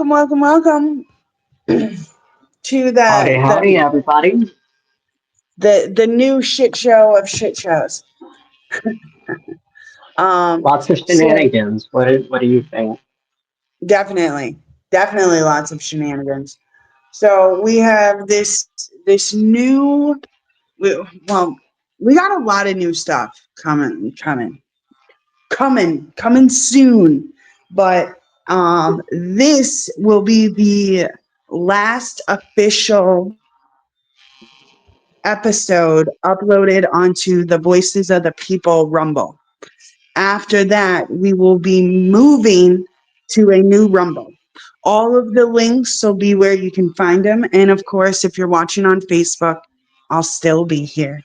welcome to Howdy, the howdy, the everybody. the new shit show of shit shows. Lots of So shenanigans. What do you think? definitely lots of shenanigans. So we have this new well, we got a lot of new stuff coming soon. But this will be the last official episode uploaded onto the Voices of the People Rumble. After that, we will be moving to a new Rumble. All of the links will be where you can find them. And of course, if you're watching on Facebook, I'll still be here.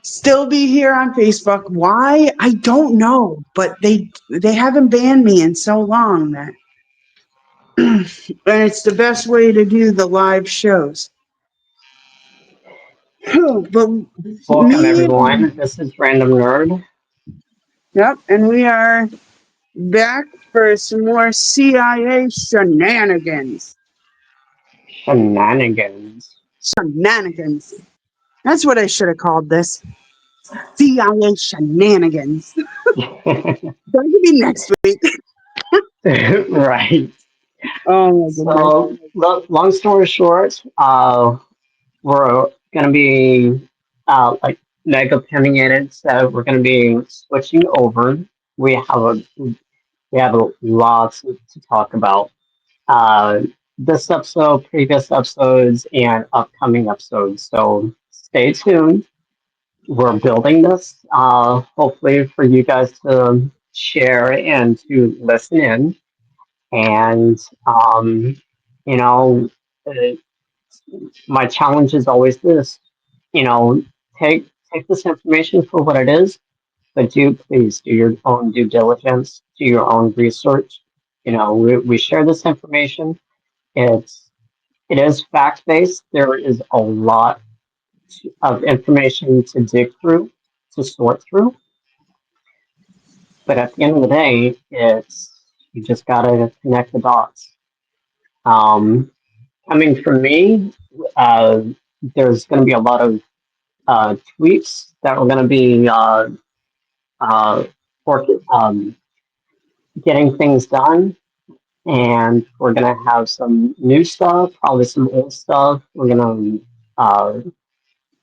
Still be here on Facebook. Why? I don't know, but they haven't banned me in so long that and it's the best way to do the live shows. But Welcome, me, everyone. This is Random Nerd. yep, and we are back for some more CIA shenanigans. Shenanigans. Shenanigans. That's what I should have called this. CIA shenanigans. That could be next week. Right. Oh my goodness. So, long story short, we're gonna be like mega opinionated. So we're gonna be switching over. We have a we have a lot to talk about. uh, this episode, previous episodes, and upcoming episodes. So stay tuned. We're building this, hopefully, for you guys to share and to listen in. And, you know, uh, my challenge is always this, you know, take this information for what it is, but do please do your own due diligence, do your own research. We share this information. It's it is fact based. There is a lot of information to dig through, to sort through. But at the end of the day, it's you just gotta connect the dots. Um, Coming from me, uh, there's going to be a lot of tweets that we're going to be uh, work, getting things done, and we're going to have some new stuff, probably some old stuff. We're going to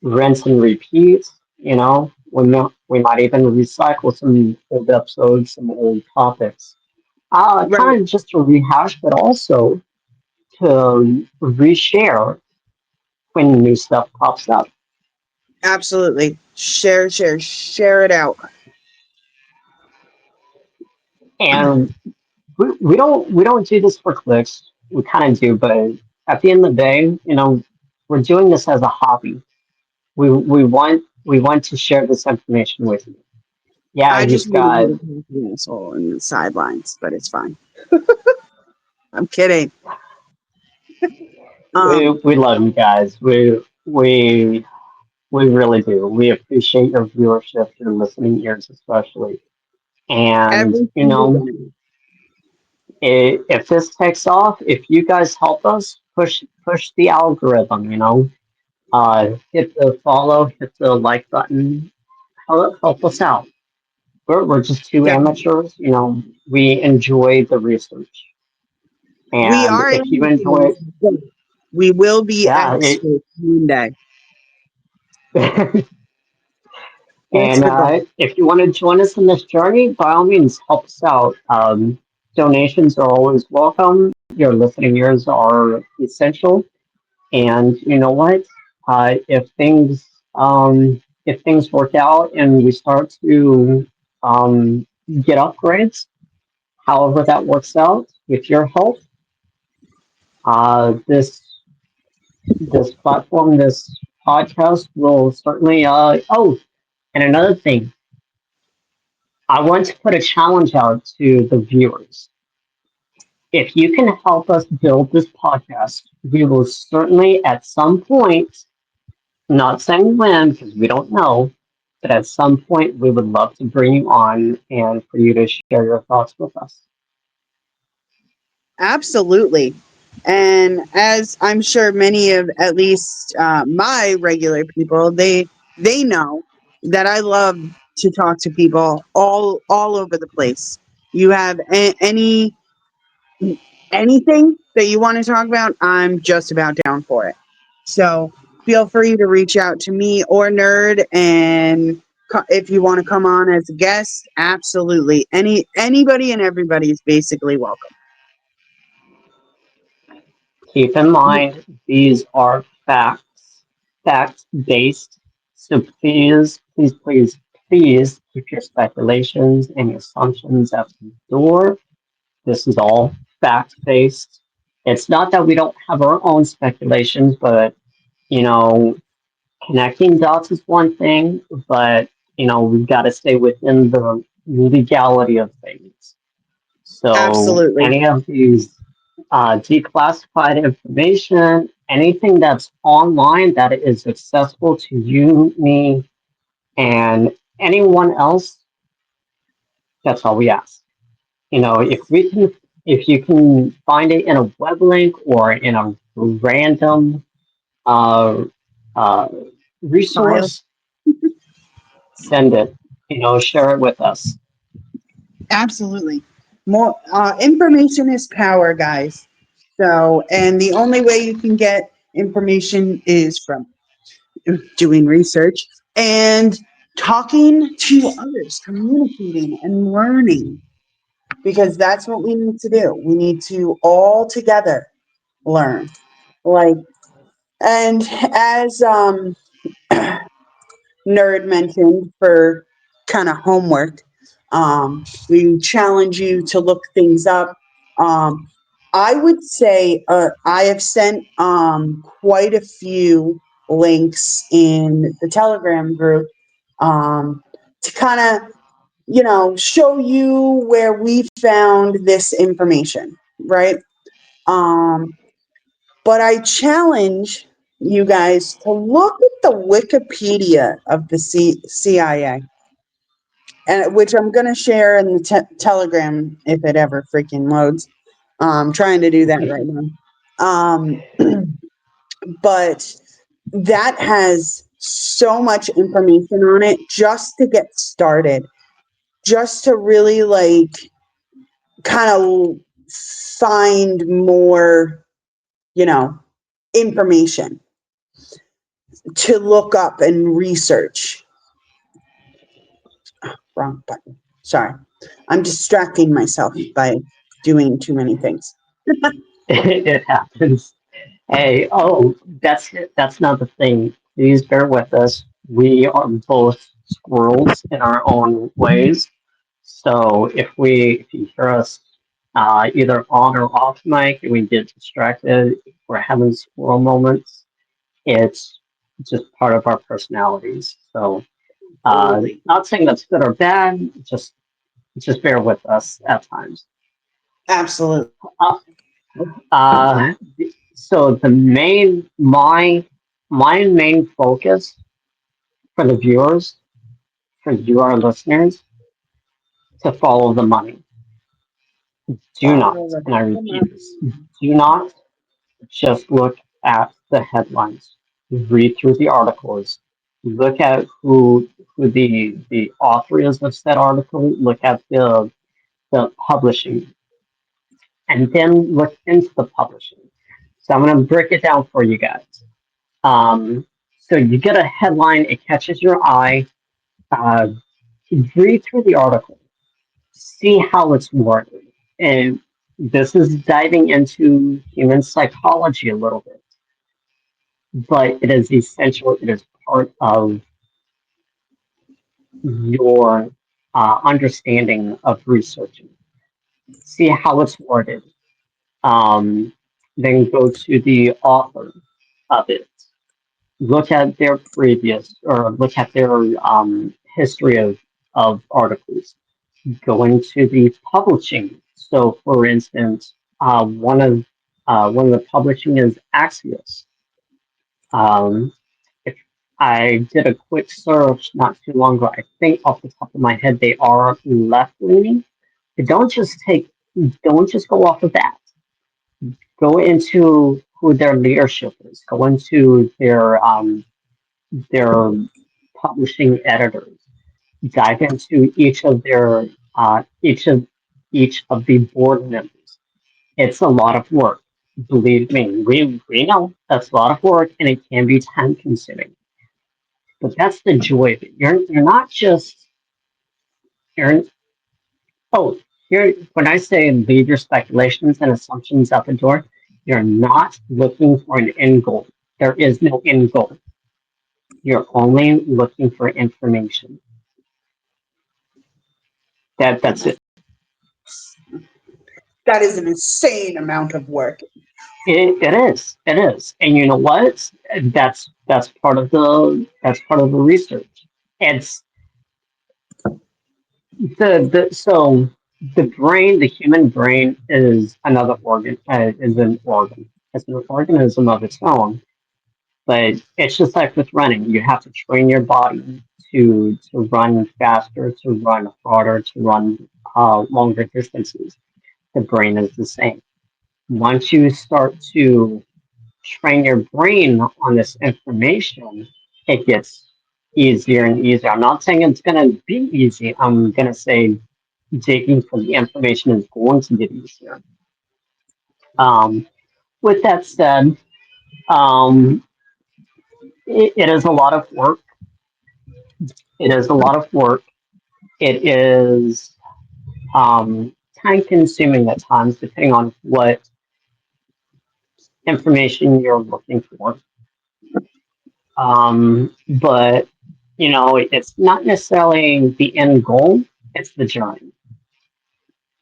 rinse and repeat. We might even recycle some old episodes, some old topics. Right. Kind of just to rehash, but also to reshare when new stuff pops up. Absolutely. Share it out. And we don't do this for clicks. We kind of do, but at the end of the day, we're doing this as a hobby. We want to share this information with you. Yeah, I he's just want got to be an asshole in the sidelines, but it's fine. I'm kidding. Um, we love you guys. We really do. We appreciate your viewership, your listening ears especially. And every single day. if this takes off, if you guys help us push the algorithm, hit the follow, hit the like button, help us out. We're just two Definitely. amateurs, we enjoy the research. We And are if you enjoy amateurs, it, but we will be yeah, experts one day. That's and the goal. if you want to join us in this journey, by all means, help us out. Donations are always welcome. Your listening ears are essential. And you know what? If things work out and we start to get upgrades, however that works out, with your help, this platform, this podcast will certainly. Oh, and another thing, I want to put a challenge out to the viewers. If you can help us build this podcast, we will certainly at some point, not saying when because we don't know, but at some point we would love to bring you on and for you to share your thoughts with us. Absolutely. And as I'm sure many of at least my regular people, they know that I love to talk to people all over the place. You have anything that you want to talk about, I'm just about down for it. So feel free to reach out to me or Nerd, and if you want to come on as a guest, absolutely. Anybody and everybody is basically welcome. Keep in mind, these are facts, fact based. So please keep your speculations and your assumptions at the door. This is all fact based. It's not that we don't have our own speculations, but you know, connecting dots is one thing, but we've got to stay within the legality of things. So Absolutely. any of these declassified information, anything that's online that is accessible to you, me, and anyone else, that's all we ask. If you can find it in a web link or in a random uh, uh, File. resource, send it. Share it with us. Absolutely. More information is power, guys. So, and the only way you can get information is from doing research and talking to others, communicating and learning, because that's what we need to do. We need to all together learn. Like, and as Nerd mentioned for kind of homework. We challenge you to look things up. Um, I would say I have sent quite a few links in the Telegram group to kind of, show you where we found this information, right? Um, but I challenge you guys to look at the Wikipedia of the CIA, and which I'm going to share in the Telegram if it ever freaking loads. Trying to do that right now. Um, but that has so much information on it just to get started, just to really kind of find more, you know, information to look up and research. Wrong button. Sorry. I'm distracting myself by doing too many things. It happens. Hey, oh, that's not the thing. Please bear with us. We are both squirrels in our own ways. So if you hear us either on or off mic and we get distracted, we're having squirrel moments. It's just part of our personalities. So Absolutely. not saying that's good or bad. Just bear with us at times. Absolutely. Uh, uh, so my main focus for the viewers, for you our listeners, to follow the money. Do not, Follow the and I repeat this, money. do not just look at the headlines. Read through the articles. Look at who the author is of said article. Look at the publishing, and then look into the publishing. So I'm going to break it down for you guys. So you get a headline, it catches your eye. Uh, Read through the article, see how it's worded, and this is diving into human psychology a little bit, but it is essential. It is part of your understanding of researching. See how it's worded. Um, then go to the author of it. Look at their previous or look at their history of articles. Go into the publishing. So, for instance, one of the publishing is Axios. Um, if I did a quick search not too long ago, I think off the top of my head they are left leaning. But don't just go off of that. Go into who their leadership is. Go into their publishing editors. Dive into each of the board members. It's a lot of work. Believe me, we know that's a lot of work and it can be time consuming. But that's the joy of it. You're not just you're oh you're when I say leave your speculations and assumptions out the door, you're not looking for an end goal. There is no end goal. You're only looking for information. That's it. That is an insane amount of work. It is. It is. And you know what? That's part of the research. It's so the brain, the human brain is another organ, is an organ. It's an organism of its own. But it's just like with running. You have to train your body to run faster, to run harder, to run longer distances. The brain is the same. Once you start to train your brain on this information, it gets easier and easier. I'm not saying it's going to be easy. I'm going to say digging for the information is going to get easier. Um, with that said, um, it is a lot of work. It is a lot of work. It is time consuming at times, depending on what information you're looking for. But it's not necessarily the end goal; it's the journey.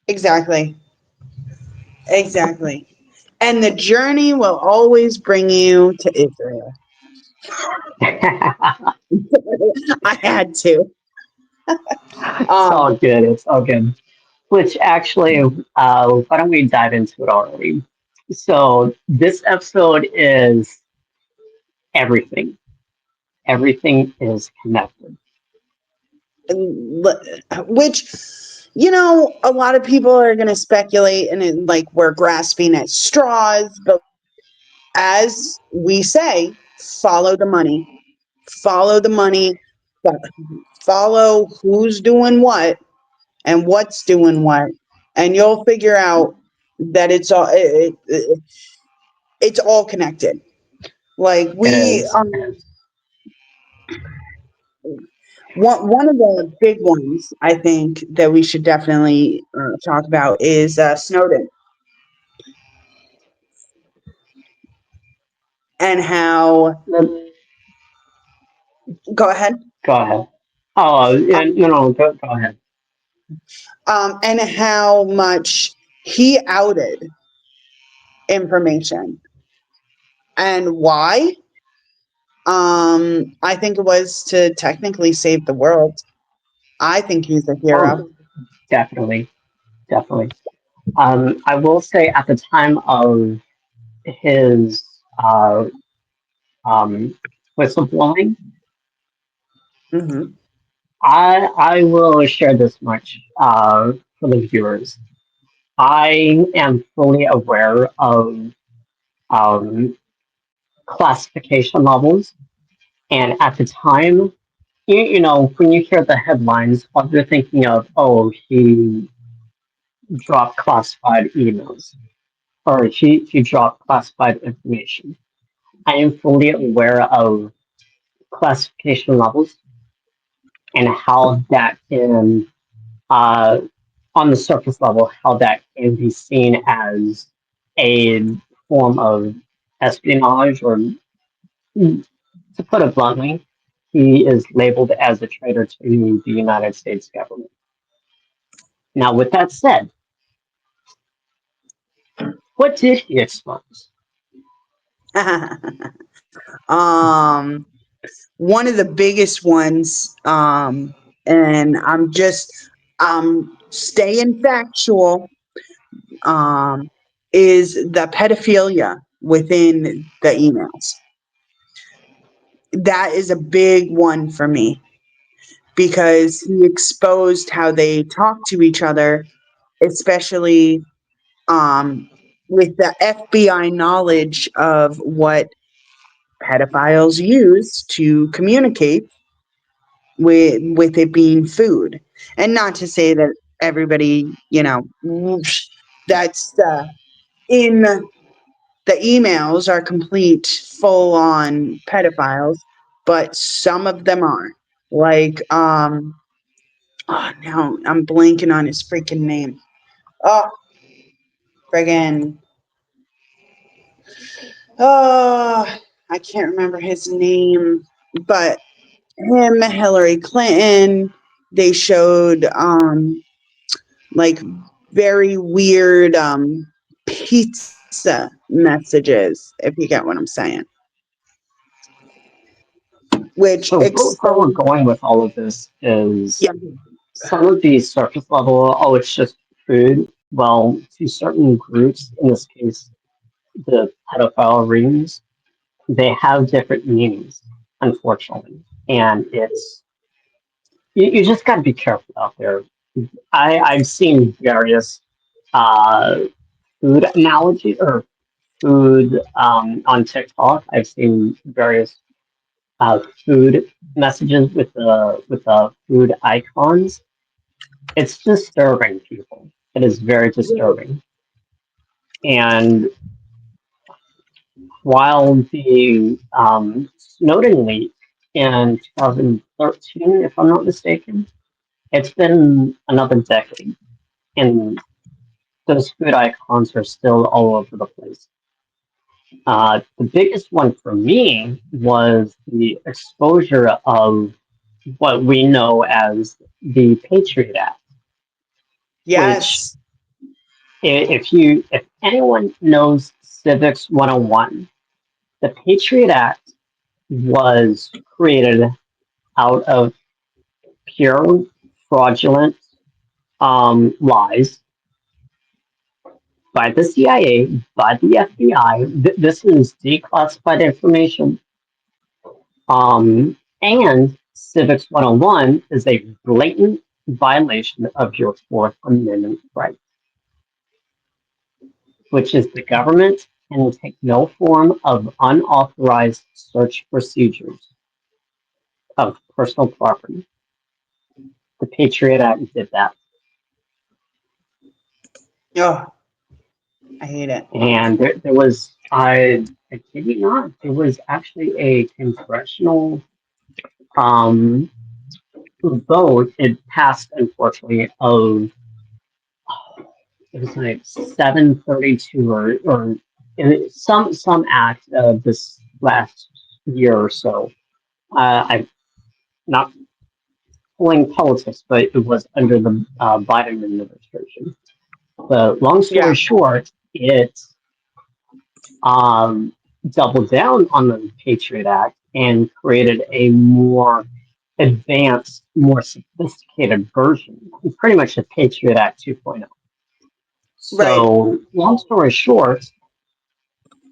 Exactly. Exactly. And the journey will always bring you to Israel. It's I had to. all Um, good. It's all good. Which actually, why don't we dive into it already? So this episode is everything. Everything is connected. which, a lot of people are going to speculate and like we're grasping at straws, but as we say, follow the money. Follow the money. Follow who's doing what and what's doing what, and you'll figure out that it's all connected. Like It we is. It is. one of the big ones I think that we should definitely talk about is Snowden and how. Go ahead. Go ahead. Oh, yeah, no, no, go ahead. And how much he outed information and why. I think it was to technically save the world. I think he's a hero. Oh, definitely, definitely. I will say at the time of his um, whistleblowing, Hmm. I will share this much for the viewers. I am fully aware of um, classification levels, and at the time, when you hear the headlines, all you're thinking of, oh, he dropped classified emails or he dropped classified information. I am fully aware of classification levels and how that can, uh, on the surface level, how that can be seen as a form of espionage, or to put it bluntly, he is labeled as a traitor to the United States government. Now, with that said, what did he expose? um, One of the biggest ones, and I'm just staying factual, um, is the pedophilia within the emails. That is a big one for me because he exposed how they talk to each other, especially um, with the FBI knowledge of what pedophiles use to communicate with it being food. And not to say that everybody, whoosh, that's in the emails are complete full on pedophiles, but some of them aren't. Like, oh, now I'm blanking on his freaking name. Oh, friggin', oh, I can't remember his name, but him, Hillary Clinton, they showed like very weird pizza messages, if you get what I'm saying, which So where we're exposed, going with all of this is yeah, some of the surface level, oh, it's just food. Well, to certain groups, in this case, the pedophile rings, they have different meanings, unfortunately. And you just got to be careful out there. I've seen various uh, food analogy or food on TikTok. I've seen various food messages with food icons. It's disturbing, people. It is very disturbing. And while the Snowden leak in 2013, if I'm not mistaken, it's been another decade, and those food icons are still all over the place. The biggest one for me was the exposure of what we know as the Patriot Act, which yes, if anyone knows Civics 101, the Patriot Act was created out of pure fraudulent lies by the CIA, by the FBI. This is declassified information. And Civics 101 is a blatant violation of your Fourth Amendment right, which is the government can take no form of unauthorized search procedures of personal property. The Patriot Act did that. oh, I hate it. And there was, I kid you not, there was actually a congressional um, vote. It passed, unfortunately, of it was like 732 or some act of this last year or so. I'm not pulling politics, but it was under the Biden administration. But long Yeah, story short, it um, doubled down on the Patriot Act and created a more advanced, more sophisticated version. It's pretty much a Patriot Act 2.0. right, So, long story short,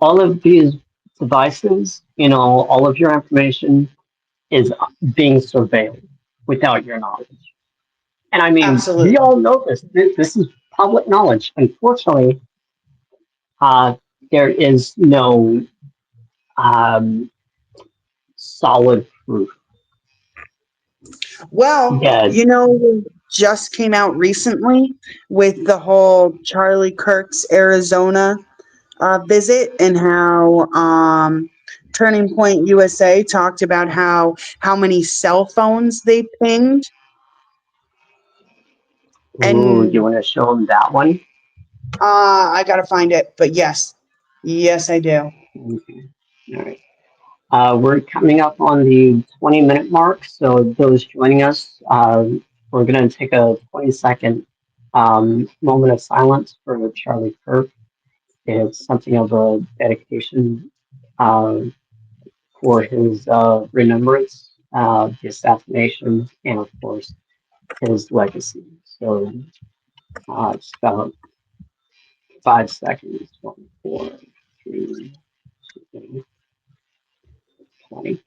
all of these devices, all of your information is being surveilled without your knowledge. And I mean, we absolutely. all know this. This is public knowledge. Unfortunately, uh, there is no um, solid proof. Well, Yeah. just came out recently with the whole Charlie Kirk's Arizona visit, and how Turning Point USA talked about how many cell phones they pinged, Ooh, you and want to show them that one? I gotta find it, but yes, yes, I do. Okay. All right. We're coming up on the 20-minute mark, so those joining us, we're going to take a 20-second moment of silence for Charlie Kirk. It's something of a dedication uh, for his remembrance, the assassination, and of course, his legacy. So, it's about 5 seconds, 24, 3, 2, 20.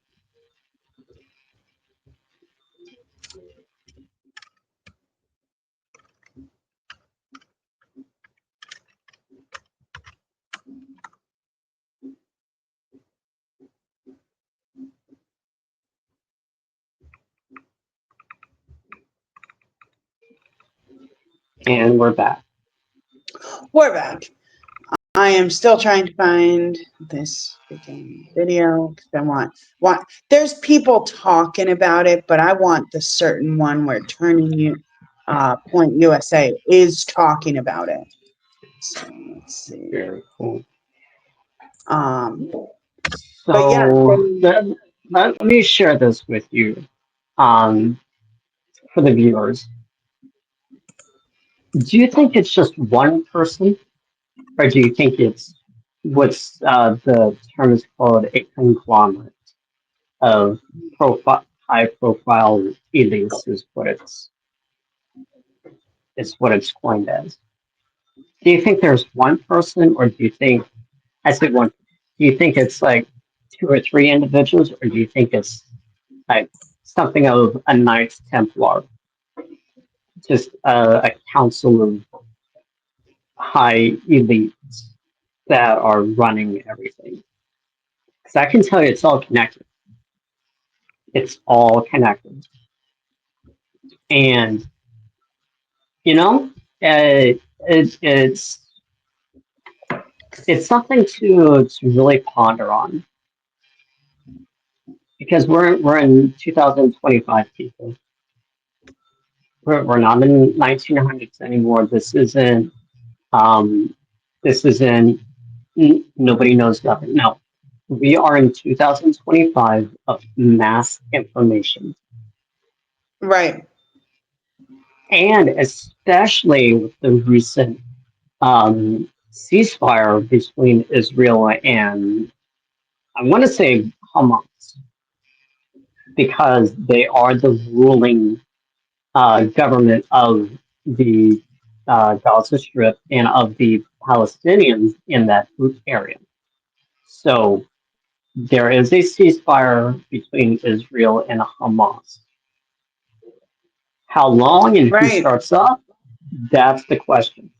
And we're back. We're back. I am still trying to find this freaking video because I want. There's people talking about it, but I want the certain one where Turning Point USA is talking about it. So let's see. Very cool. But yeah, So let me share this with you, um, for the viewers. Do you think it's just one person, or do you think it's what's the term is called a conglomerate of high profile elites is what it's coined as? Do you think there's one person, or do you think I said one? Do you think it's like two or three individuals, or do you think it's like something of a Knights Templar, just a council of high elites that are running everything? Because I can tell you, it's all connected. It's all connected, and you know, uh, it's something to really ponder on because we're in 2025, people. We're not in 1900s anymore. Um, this isn't nobody knows nothing. No, we are in 2025 of mass information, right, and especially with the recent ceasefire between Israel and I want to say Hamas because they are the ruling government of the Gaza Strip and of the Palestinians in that area. So there is a ceasefire between Israel and Hamas. How long and who right, starts up? That's the question.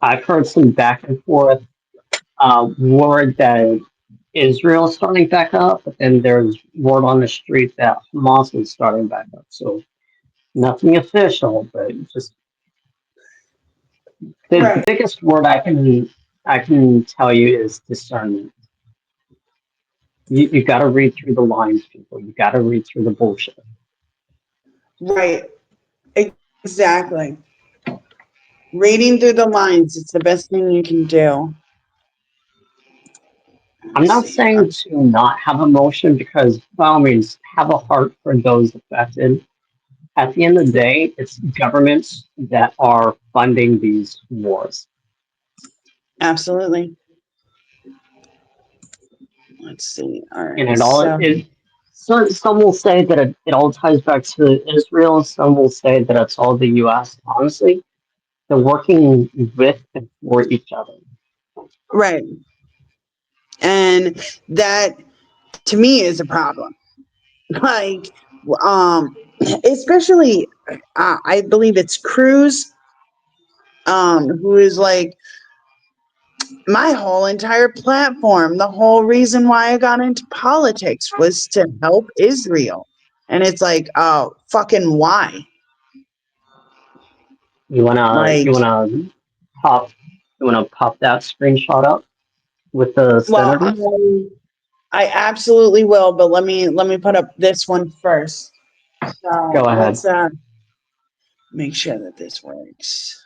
I've heard some back and forth word that Israel is starting back up, but then there's word on the street that Hamas is starting back up. So nothing official, but just the right, biggest word I can tell you is discernment. You got to read through the lines, people. You got to read through the bullshit. right. Exactly. Reading through the lines, it's the best thing you can do. I'm Let's not see. saying to not have emotion because, by all means, have a heart for those affected. At the end of the day, it's governments that are funding these wars. Absolutely. Let's see. All And right. it all So, it some will say that it all ties back to Israel, some will say that it's all the US. Honestly, they're working with and for each other. right. And that to me is a problem. Like, especially, I believe it's Cruz, who is like my whole entire platform. The whole reason why I got into politics was to help Israel. And it's like, oh, fucking why? You Like, wanna pop pop that screenshot up with the well, senators? I absolutely will, but let me put up this one first. Go So ahead. let's make sure that this works.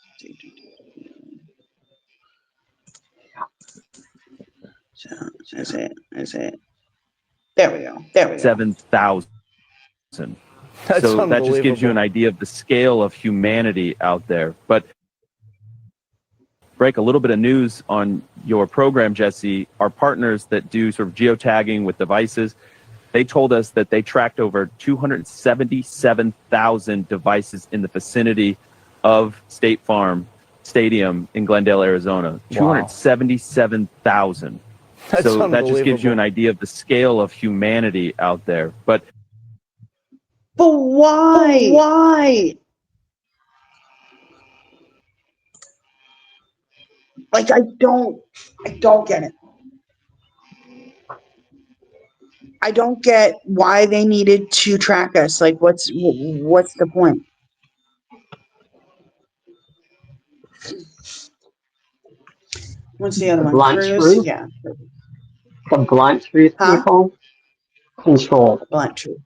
So is it? There we go. There we go. 7,000. That's So that just gives you an unbelievable. idea of the scale of humanity out there. But break a little bit of news on your program, Jesse. Our partners that do sort of geotagging with devices, they told us that they tracked over 277,000 devices in the vicinity of State Farm Stadium in Glendale, Arizona. Wow. 277,000. That's So that just gives you an unbelievable. idea of the scale of humanity out there. But But why? Like I don't get it. I don't get why they needed to track us. Like what's the point? What's the other The one? blunt Cruz? truth, Yeah. the blunt truth Huh? people, control. The blunt truth.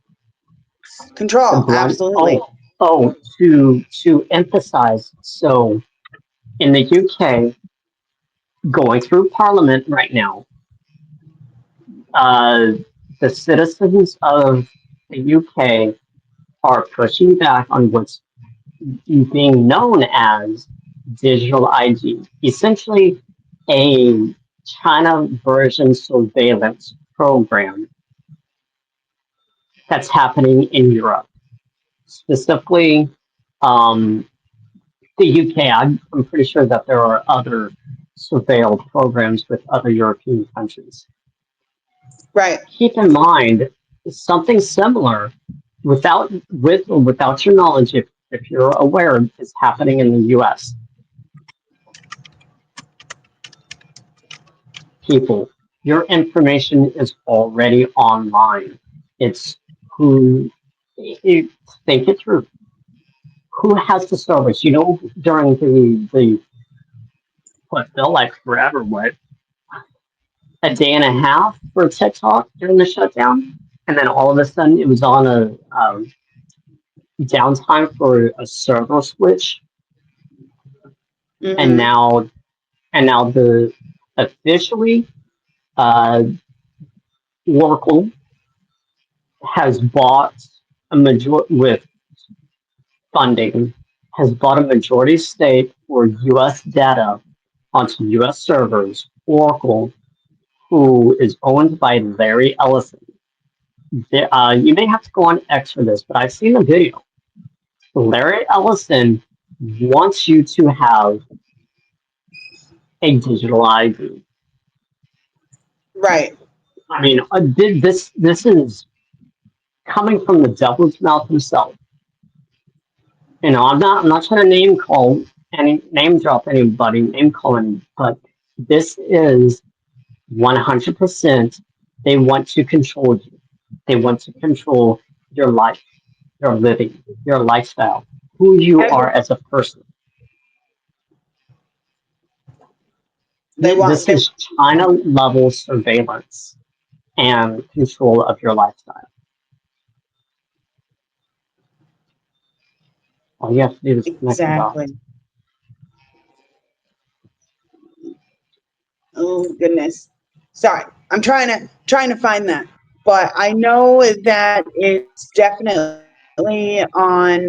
The Control. blunt, Absolutely. to emphasize, so in the UK, going through Parliament right now, uh, the citizens of the UK are pushing back on what's being known as digital ID, essentially a China version surveillance program that's happening in Europe, specifically the UK. I'm pretty sure that there are other surveilled programs with other European countries. Right. Keep in mind something similar without your knowledge, if you're aware, is happening in the US. People, your information is already online. It's who you think it through. Who has the service? You know, during the what felt like forever, what, a day and a half for TikTok during the shutdown, and then all of a sudden it was on a downtime for a server switch, and Mm-hmm. now the officially uh, Oracle has bought a major with funding has bought a majority stake for U.S. data onto U.S. servers. Oracle, who is owned by Larry Ellison. You may have to go on X for this, but I've seen the video. Larry Ellison wants you to have a digital ID. Right. I mean, this is coming from the devil's mouth himself. You know, I'm not trying to name drop anybody, name call anybody, but this is 100%. They want to control you. They want to control your life, your living, your lifestyle, who you Every, are as a person. they want This they is China level surveillance and control of your lifestyle. All you have to do is connect the exactly. dots. Oh goodness. Sorry. I'm trying to find that. But I know that it's definitely on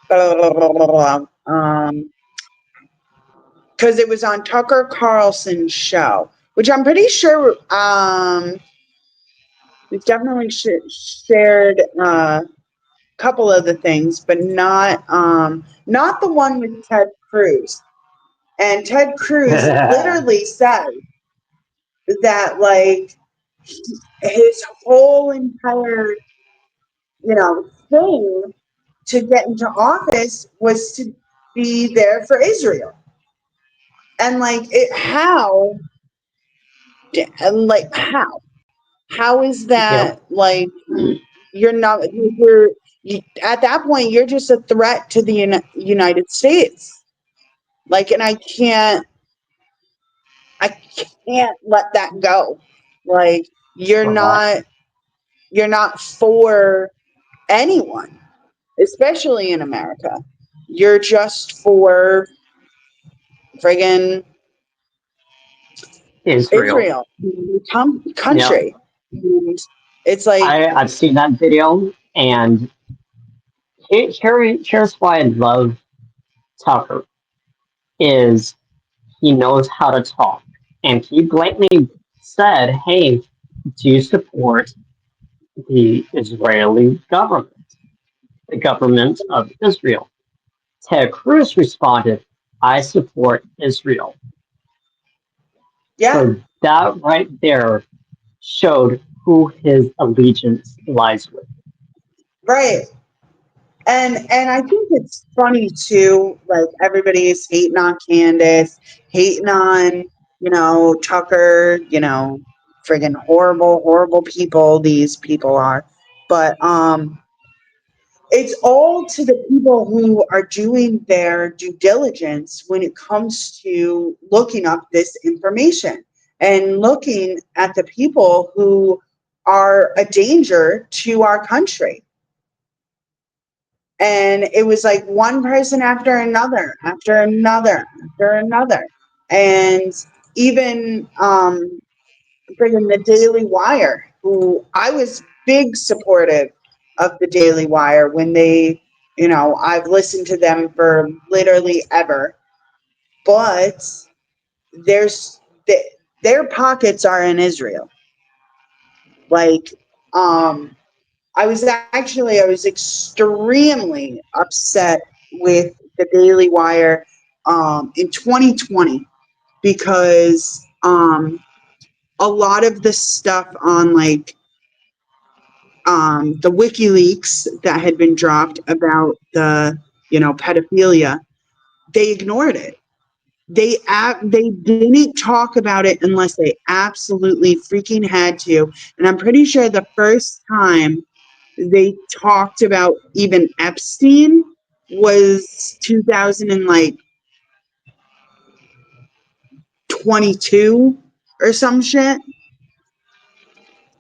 blah, blah, blah, blah, blah, because it was on Tucker Carlson's show, which I'm pretty sure we've definitely shared a couple of the things, but not the one with Ted Cruz. And Ted Cruz literally said that like his whole entire thing to get into office was to be there for Israel. And like it how is Yep. that like you're not you, at that point you're just a threat to the United States, like, and I can't let that go. Like Correct. you're not for anyone, especially in America. You're just for friggin' Israel. Israel, Yep. country. And it's like, I've seen that video, and here's why I love Tucker is he knows how to talk, and he blatantly said, "Hey, do you support the Israeli government, the government of Israel?" Ted Cruz responded, "I support Israel." yeah, So that right there showed who his allegiance lies with. right. And I think it's funny too, like everybody is hating on Candace, hating on, Tucker, friggin' horrible, horrible people these people are. But it's all to the people who are doing their due diligence when it comes to looking up this information and looking at the people who are a danger to our country. And it was like one person after another, after another, after another. And even friggin' the Daily Wire, who I was big supportive of the Daily Wire when they, I've listened to them for literally ever, but there's their pockets are in Israel. Like, I was extremely upset with the Daily Wire in 2020 because a lot of the stuff on like the WikiLeaks that had been dropped about the pedophilia, they ignored it. They didn't talk about it unless they absolutely freaking had to. And I'm pretty sure the first time they talked about even Epstein was 2022 or some shit.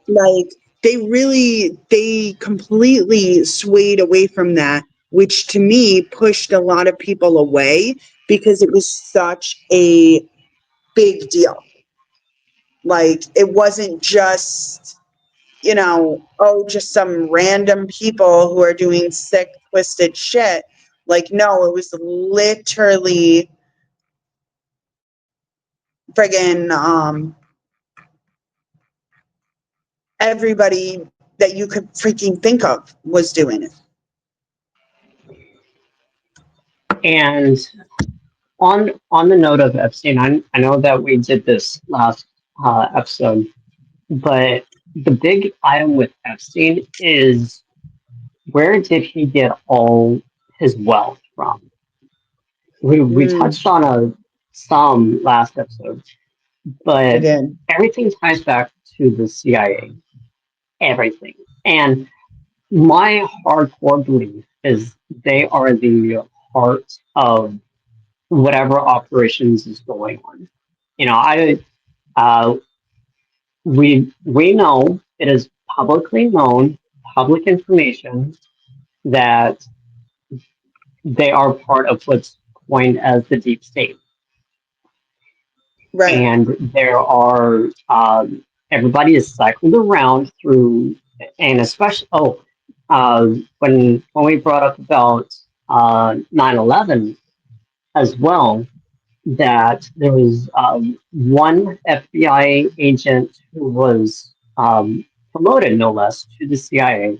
Like they completely swayed away from that, which to me pushed a lot of people away because it was such a big deal. Like it wasn't just, oh, just some random people who are doing sick, twisted shit. Like, no, it was literally friggin' everybody that you could freaking think of was doing it. And on the note of Epstein, I know that we did this last episode, but the big item with Epstein is where did he get all his wealth from? We Mm, touched on some last episode, we but did. everything ties back to the CIA. Everything. And my hardcore belief is they are the heart of whatever operations is going on. I uh, we know it is publicly known, public information that they are part of what's coined as the deep state, Right. and there are everybody is cycled around through, and especially when we brought up about 9/11 as well, that there was one FBI agent who was promoted, no less, to the CIA,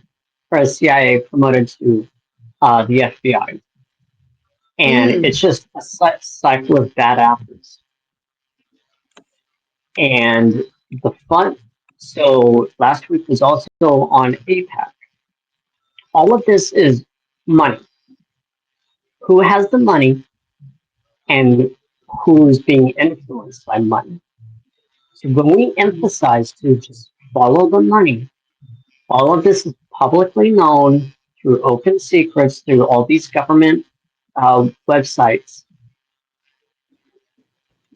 or a CIA promoted to the FBI. And Mm, it's just a cycle of bad apples. And the fun, so last week was also on APAC. All of this is money. Who has the money and who's being influenced by money? So when we emphasize to just follow the money, all of this is publicly known through open secrets, through all these government websites.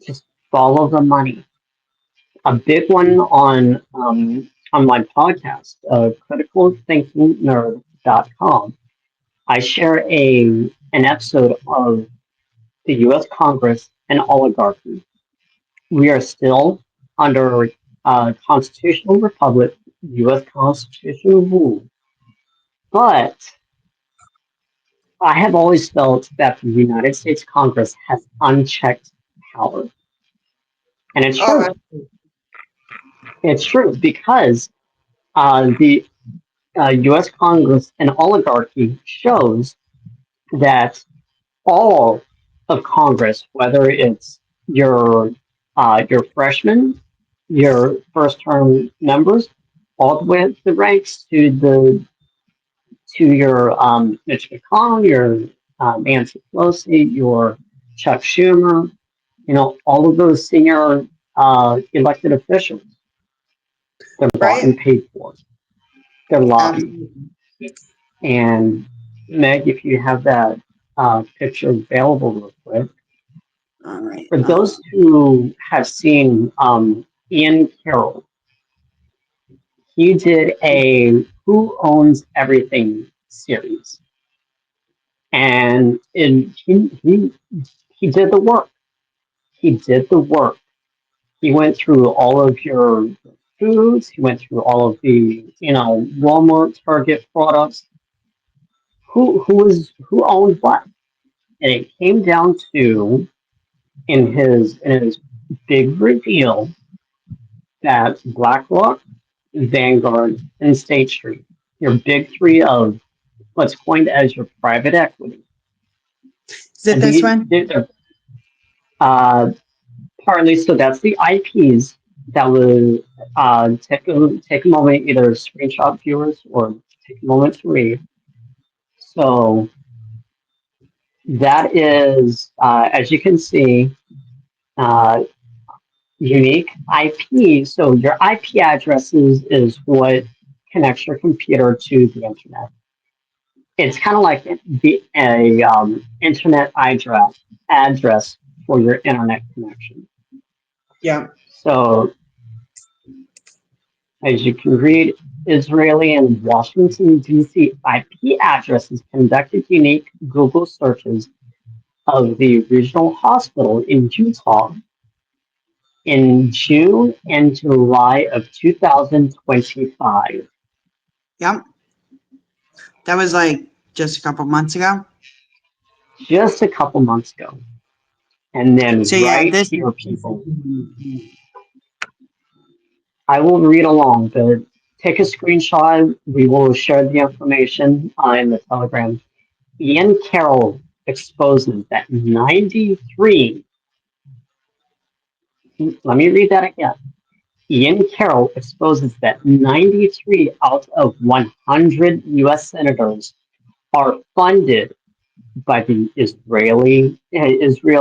Just follow the money. A big one on my podcast, criticalthinkingnerd.com. I share an episode of the U.S. Congress and oligarchy. We are still under constitutional republic, U.S. constitutional rule, but I have always felt that the United States Congress has unchecked power, and it's oh, true. It's true because the U.S. Congress and oligarchy shows that all of Congress, whether it's your freshmen, your first term members, all the way up the ranks to your Mitch McConnell, your Nancy Pelosi, your Chuck Schumer, all of those senior elected officials, they're bought right. and paid for. They're lobbied. Absolutely. And Meg, if you have that picture available real quick. All right. For those who have seen Ian Carroll, he did a Who Owns Everything series. And he did the work. He did the work. He went through all of your foods. He went through all of the, Walmart, Target products. Who owned what? And it came down to in his big reveal that BlackRock, Vanguard, and State Street, your big three of what's coined as your private equity. Is it And this one? they're uh, partly so that's the IPs that will take a moment, either screenshot viewers or take a moment to read. So that is, as you can see, uh, unique IP. So your IP addresses is what connects your computer to the internet. It's kind of like a internet address for your internet connection. Yeah. So as you can read, Israeli and Washington, D.C. IP addresses conducted unique Google searches of the regional hospital in Utah in June and July of 2025. Yep. That was like just a couple months ago. Just a couple months ago. And then So yeah, right this. here, people, I will read along, but take a screenshot. We will share the information in the Telegram. Ian Carroll exposes that 93, let me read that again. Ian Carroll exposes that 93 out of 100 U.S. senators are funded by the Israel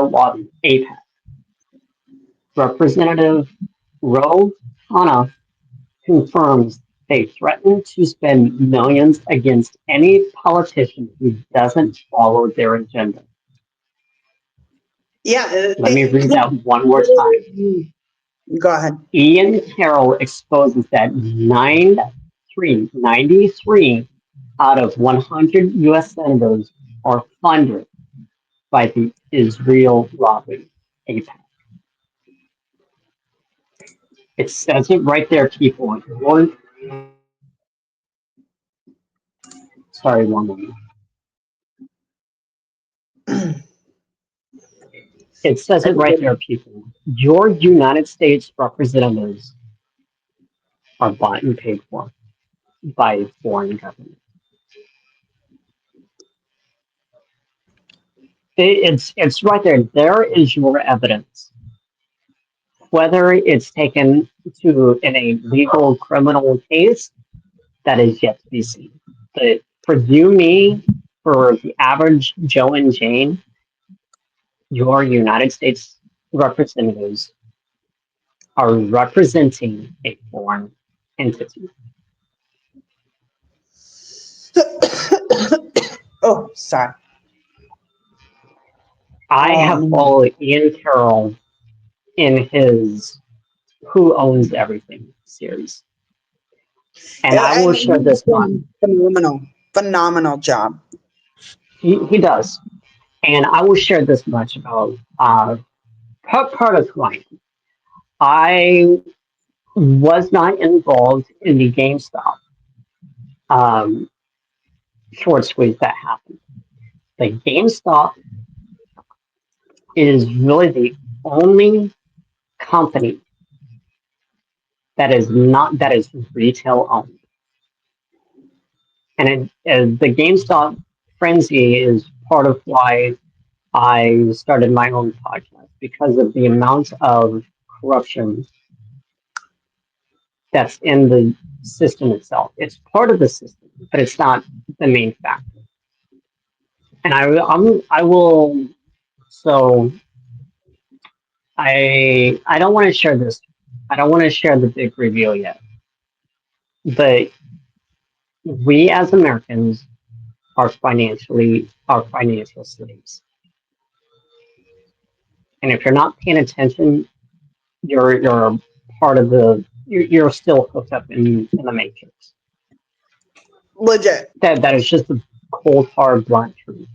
lobby, AIPAC. Representative Ro Hanna confirms they threaten to spend millions against any politician who doesn't follow their agenda. Yeah. Let me read that one more time. Go ahead. Ian Carroll exposes that 93 out of 100 U.S. senators are funded by the Israel lobby, AIPAC. It says it right there, people. Sorry, one moment. It says it right there, people. Your United States representatives are bought and paid for by foreign government. It's right there. There is your evidence. Whether it's taken to in a legal criminal case, that is yet to be seen. But for you, me, for the average Joe and Jane, your United States representatives are representing a foreign entity. Oh, sorry. I have followed Ian Carroll in his Who Owns Everything series. And I will share this much. Phenomenal job. He does. And I will share this much about part of who I am. I was not involved in the GameStop um, short squeeze that happened. The GameStop is really the only company that is retail owned. And the GameStop frenzy is part of why I started my own podcast, because of the amount of corruption that's in the system itself. It's part of the system, but it's not the main factor. And I will. So I don't want to share this. I don't want to share the big reveal yet. But we as Americans are financial slaves. And if you're not paying attention, you're part of you're still hooked up in the matrix. Legit. That is just a cold hard blunt truth.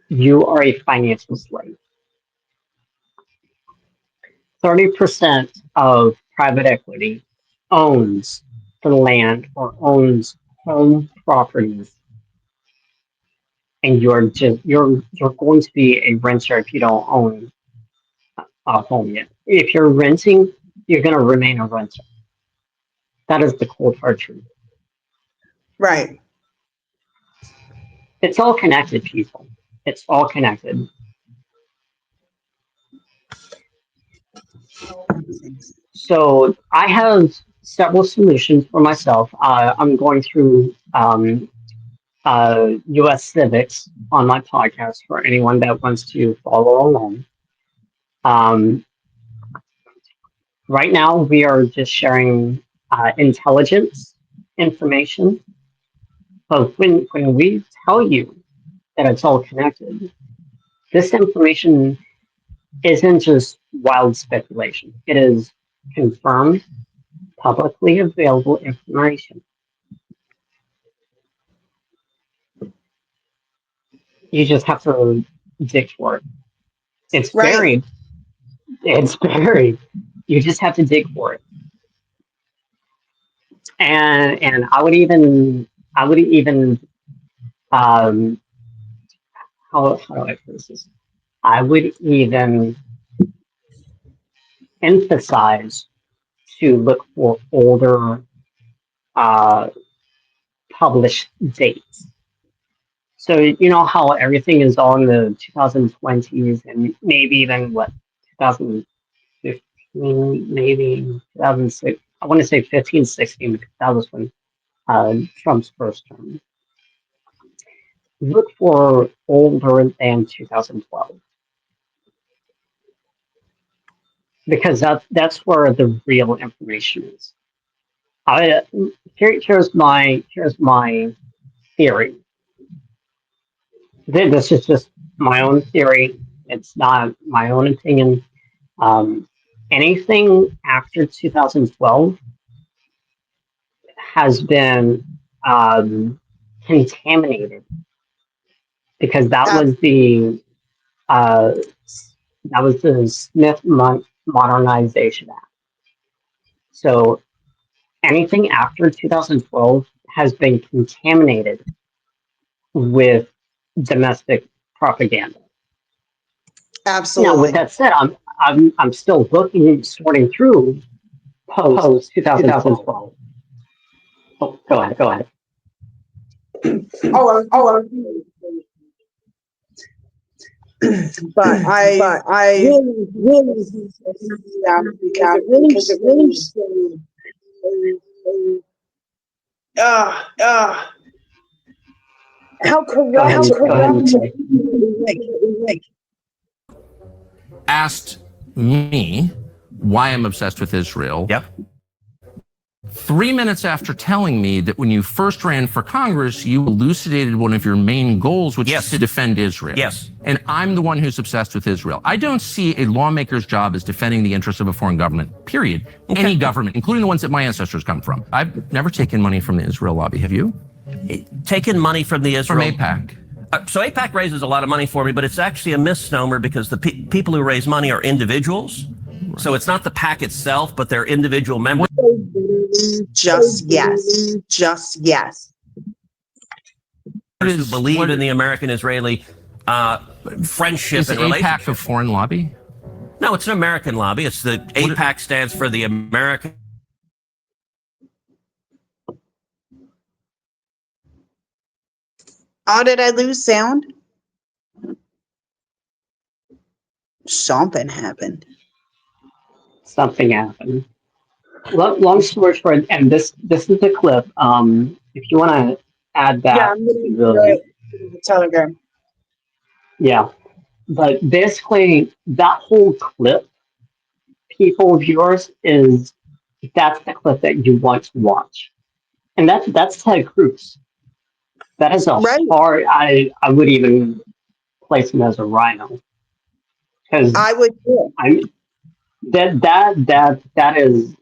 You are a financial slave. 30% of private equity owns the land or owns home properties, and you're going to be a renter if you don't own a home yet. If you're renting, you're going to remain a renter. That is the cold hard truth. Right. It's all connected, people. It's all connected. So I have several solutions for myself. I'm going through U.S. civics on my podcast for anyone that wants to follow along. Right now, we are just sharing intelligence information. But when we tell you that it's all connected, this information isn't just wild speculation. It is confirmed, publicly available information. You just have to dig for it. It's Right. buried. It's buried. You just have to dig for it. And I would even how do I put this? I would even emphasize to look for older published dates. So you know how everything is all in the 2020s and maybe even 2015, maybe 2006. I want to say 15, 16 because that was when Trump's first term. Look for older than 2012 because that's where the real information is. Here's my theory. This is just my own theory. It's not my own opinion. Anything after 2012 has been contaminated because that was the Smith Modernization Act. So anything after 2012 has been contaminated with domestic propaganda. Absolutely. Now, with that said, I'm still sorting through post 2012. Oh, go ahead. But I really because it really how corrupt asked me why I'm obsessed with Israel. Yep. 3 minutes after telling me that when you first ran for Congress, you elucidated one of your main goals, which is to defend Israel. Yes. And I'm the one who's obsessed with Israel. I don't see a lawmaker's job as defending the interests of a foreign government, period. Okay. Any government, including the ones that my ancestors come from. I've never taken money from the Israel lobby. Have you? Taken money from the Israel... From AIPAC. So AIPAC raises a lot of money for me, but it's actually a misnomer because the people who raise money are individuals. Right. So it's not the PAC itself, but they're individual members. Just yes. Who believe in the American-Israeli friendship and relationship. Is AIPAC a foreign lobby? No, it's an American lobby. It's the AIPAC stands for the American... Oh, did I lose sound? Something happened. Long story short, and this is the clip. If you want to add that, yeah, I'm gonna do it to the Telegram. Yeah, but basically that whole clip, people, viewers, that's the clip that you want to watch, and that's Ted Cruz. That is a Right. hard. I would even place him as a rhino because I would too. I'm that is.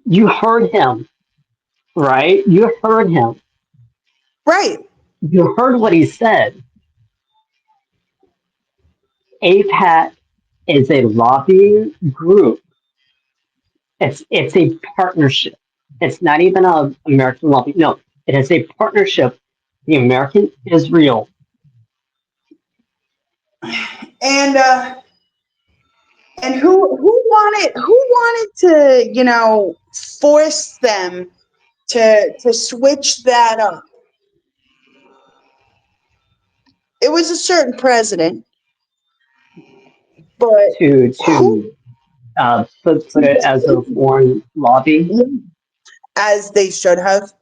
You heard him, right? You heard him. Right. You heard what he said. APAT is a lobbying group. It's a partnership. It's not even a American lobby. No, it is a partnership. The American Israel. And who wanted to, force them to switch that up? It was a certain president, but to who, to put it as a foreign lobby, as they should have.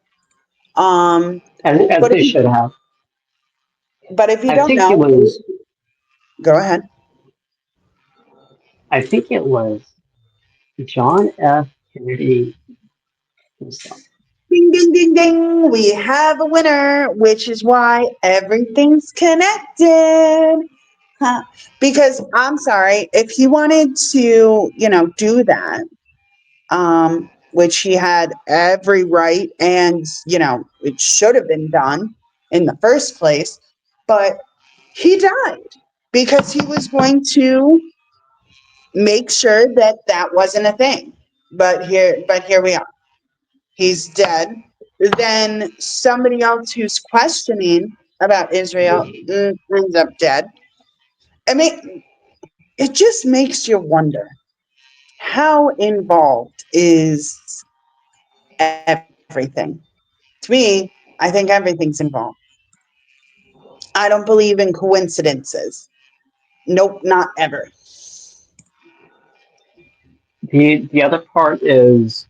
Um, as but if they you, should have. but if you I don't think it know, was. go ahead. I think it was John F. Kennedy himself. Ding, ding, ding, ding. We have a winner, which is why everything's connected. Huh. Because I'm sorry, if he wanted to, do that, which he had every right and, it should have been done in the first place, but he died because he was going to make sure that that wasn't a thing. But here we are. He's dead. Then somebody else who's questioning about Israel ends up dead. I mean, it just makes you wonder how involved is everything. To me, I think everything's involved. I don't believe in coincidences. Nope, not ever. The other part is,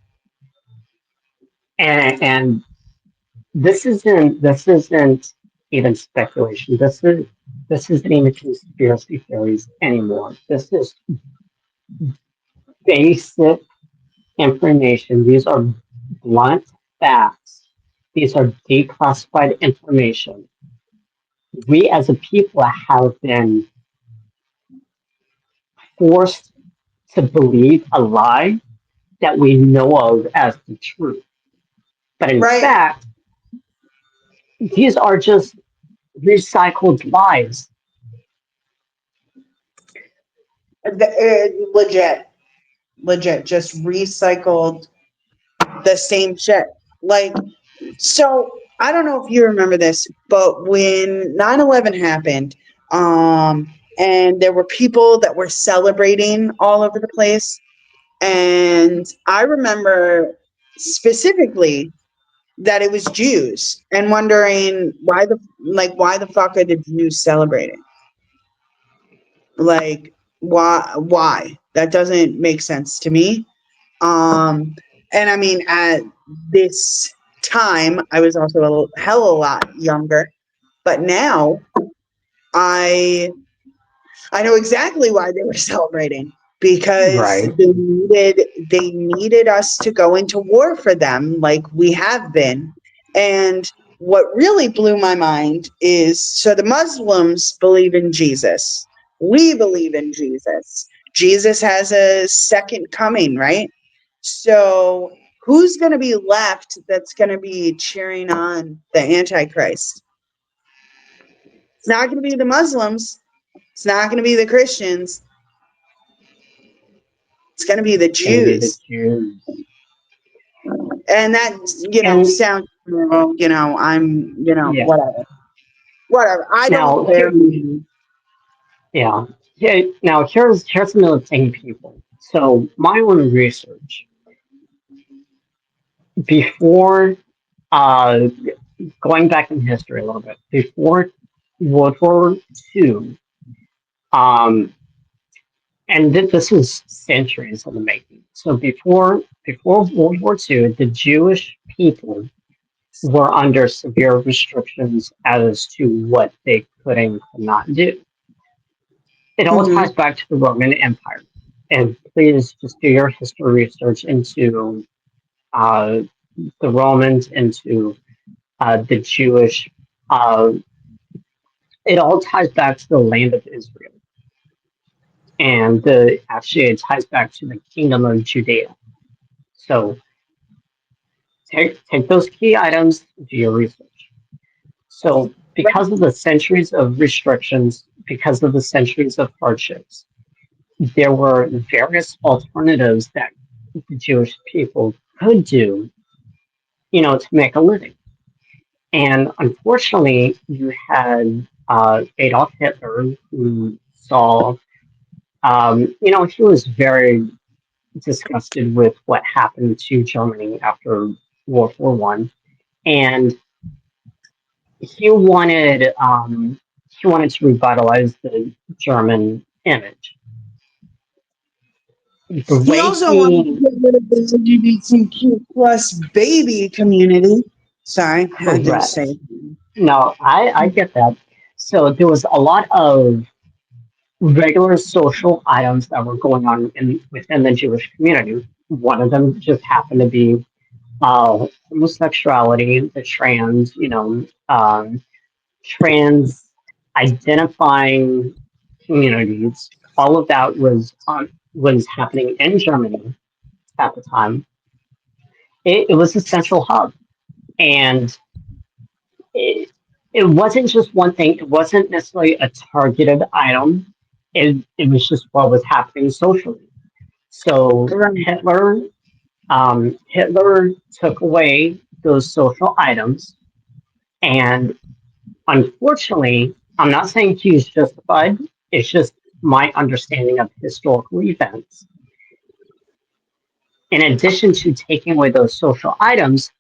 and this isn't even speculation. This isn't even conspiracy theories anymore. This is basic information. These are blunt facts. These are declassified information. We as a people have been forced to believe a lie that we know of as the truth. But in Right? fact, these are just recycled lies. Legit, legit, just recycled the same shit. Like, so I don't know if you remember this, but when 9/11 happened, and there were people that were celebrating all over the place, and I remember specifically that it was Jews and wondering why the fuck are the Jews celebrating? Like, why? That doesn't make sense to me. And I mean, at this time, I was also a hell of a lot younger, but now I I know exactly why they were celebrating because Right. they needed us to go into war for them like we have been. And what really blew my mind is so the Muslims believe in Jesus. We believe in Jesus. Jesus has a second coming, right? So who's going to be left that's going to be cheering on the Antichrist? It's not going to be the Muslims. It's not going to be the Christians. It's going to be the It's going to be the Jews. Jews. And that, And sounds, I'm, yeah, whatever. Whatever. I don't now care. yeah, yeah. Now here's another thing, people. So my own research before, uh, going back in history a little bit, before World War II, um, and this is centuries in the making. So before World War II, the Jewish people were under severe restrictions as to what they could and could not do. It all Hmm. ties back to the Roman Empire. And please just do your history research into uh, the Romans, into the Jewish. Uh, it all ties back to the land of Israel, and actually it ties back to the kingdom of Judea. So take those key items, do your research. So because of the centuries of restrictions, because of the centuries of hardships, there were various alternatives that the Jewish people could do, to make a living. And unfortunately, you had Adolf Hitler, who saw, he was very disgusted with what happened to Germany after World War I, and he wanted to revitalize the German image. The He way also wanted to he get rid of the LGBTQ plus baby community. Sorry, had to correct. say. No, I get that. So there was a lot of regular social items that were going on within the Jewish community. One of them just happened to be homosexuality, the trans identifying communities. All of that was happening in Germany at the time. It was a central hub, and it, it wasn't just one thing. It wasn't necessarily a targeted item. It was just what was happening socially. So Right. Hitler took away those social items, and unfortunately, I'm not saying he's justified. It's just my understanding of historical events. In addition to taking away those social items,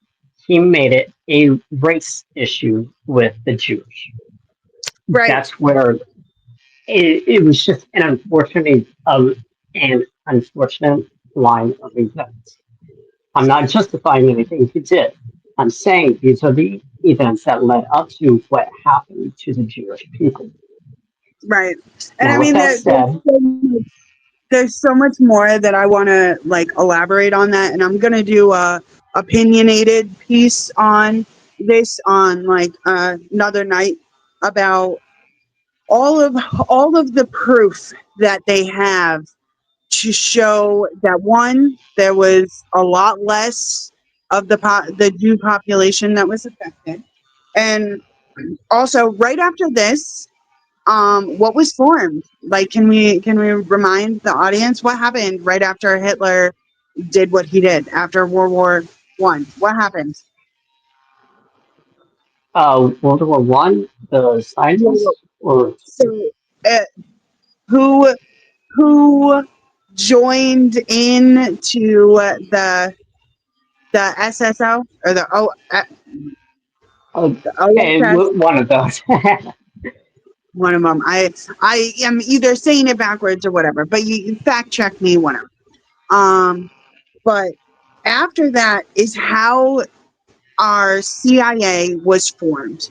he made it a race issue with the Jewish. Right. That's where it was just an unfortunate line of events. I'm not justifying anything he did. I'm saying these are the events that led up to what happened to the Jewish people. Right. And I Now, with mean, that said, there's so much more that I want to like elaborate on that, and I'm gonna do a opinionated piece on this on like another night about all of all of the proof that they have to show that one, there was a lot less of the Jew population that was affected, and also right after this, what was formed? Like, can we remind the audience what happened right after Hitler did what he did after World War I? What happened? World War I, the Yeah. scientists, or So, uh, who who joined in to the SSO or the okay, OSS? one of those. One of them. I am either saying it backwards or whatever, but you fact check me, whatever. But after that is how our CIA was formed.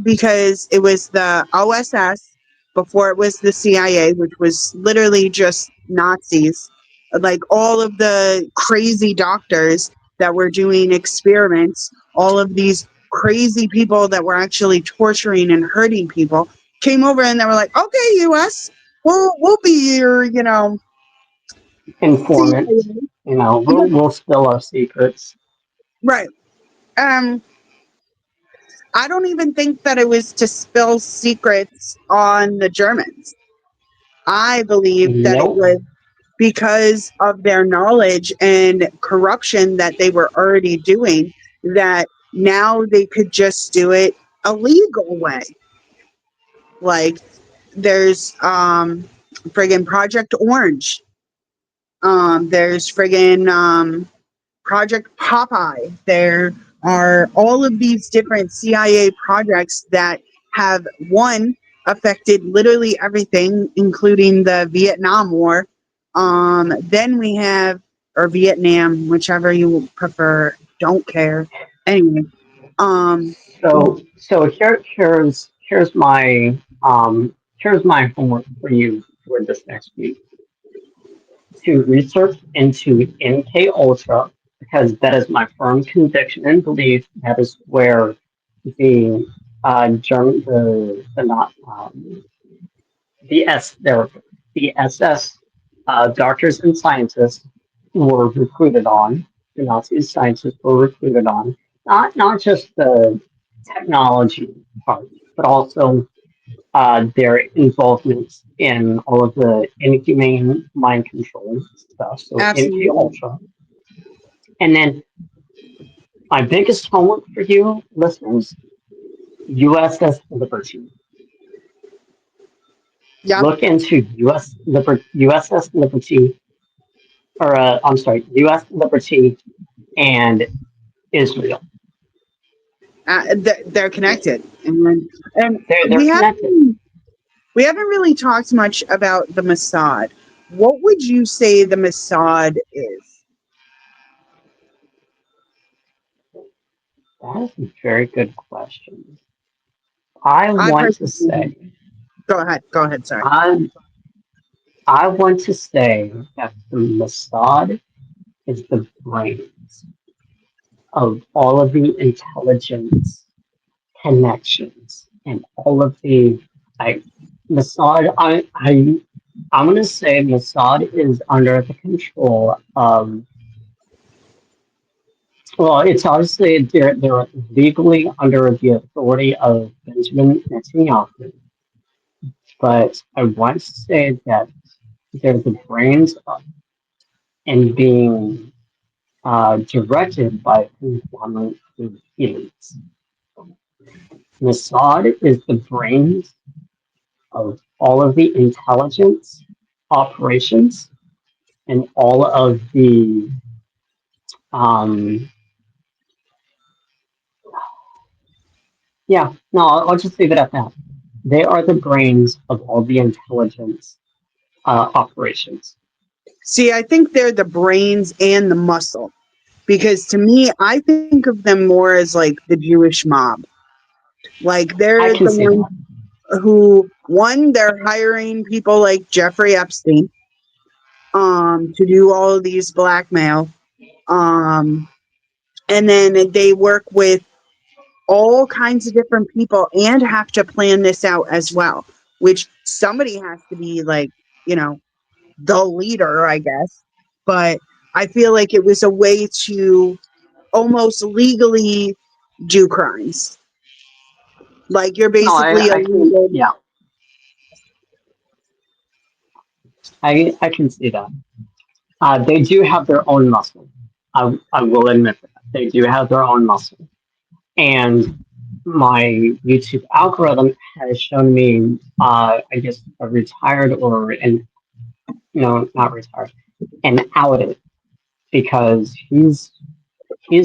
Because it was the OSS before it was the CIA, which was literally just Nazis, like all of the crazy doctors that were doing experiments, all of these crazy people that were actually torturing and hurting people came over and they were like, "Okay, US, we'll be your, Informant. CIA." We'll spill our secrets. Right. Um, I don't even think that it was to spill secrets on the Germans. I believe that it Nope. was because of their knowledge and corruption that they were already doing, that now they could just do it a legal way. Like there's friggin' Project Orange. There's friggin' Project Popeye. There are all of these different CIA projects that have, one, affected literally everything, including the Vietnam War. Then we have, or Vietnam, whichever you prefer, don't care. Anyway, um, So here's my homework for you for this next week, to research into MK Ultra because that is my firm conviction and belief. That is where the German, the not the S there, the SS doctors and scientists were recruited on. The Nazi scientists were recruited on. Not just the technology part, but also their involvement in all of the inhumane mind control stuff. So MK Absolutely. Ultra, and then my biggest homework for you listeners: USS Liberty. Yep. Look into USS Liberty, or I'm sorry, US Liberty and Israel. They're connected, and They're connected. we haven't really talked much about the Mossad. What would you say the Mossad is? That is a very good question. I I want to personally, say, go ahead. Go ahead. Sorry. I I want to say that the Mossad is the brains of all of the intelligence connections and all of the like Mossad. I'm gonna say Mossad is under the control of. Well, it's obviously they're legally under the authority of Benjamin Netanyahu, but I want to say that they're the brains of, and being directed by conglomerate elites. Mossad is the brains of all of the intelligence operations and all of the um, yeah, no, I'll just leave it at that. They are the brains of all the intelligence operations. See, I think they're the brains and the muscle because to me, I think of them more as like the Jewish mob. Like I they're can the see ones that. who, one, they're hiring people like Jeffrey Epstein, to do all of these blackmail, um, and then they work with all kinds of different people and have to plan this out as well. Which somebody has to be like, you know, the leader, I guess. But I feel like it was a way to almost legally do crimes. Like you're No, basically I can, illegal. yeah, I can see that. They do have their own muscle. I will admit that. They do have their own muscle. And my YouTube algorithm has shown me, I guess, a retired or an, no, not retired, an outed because he's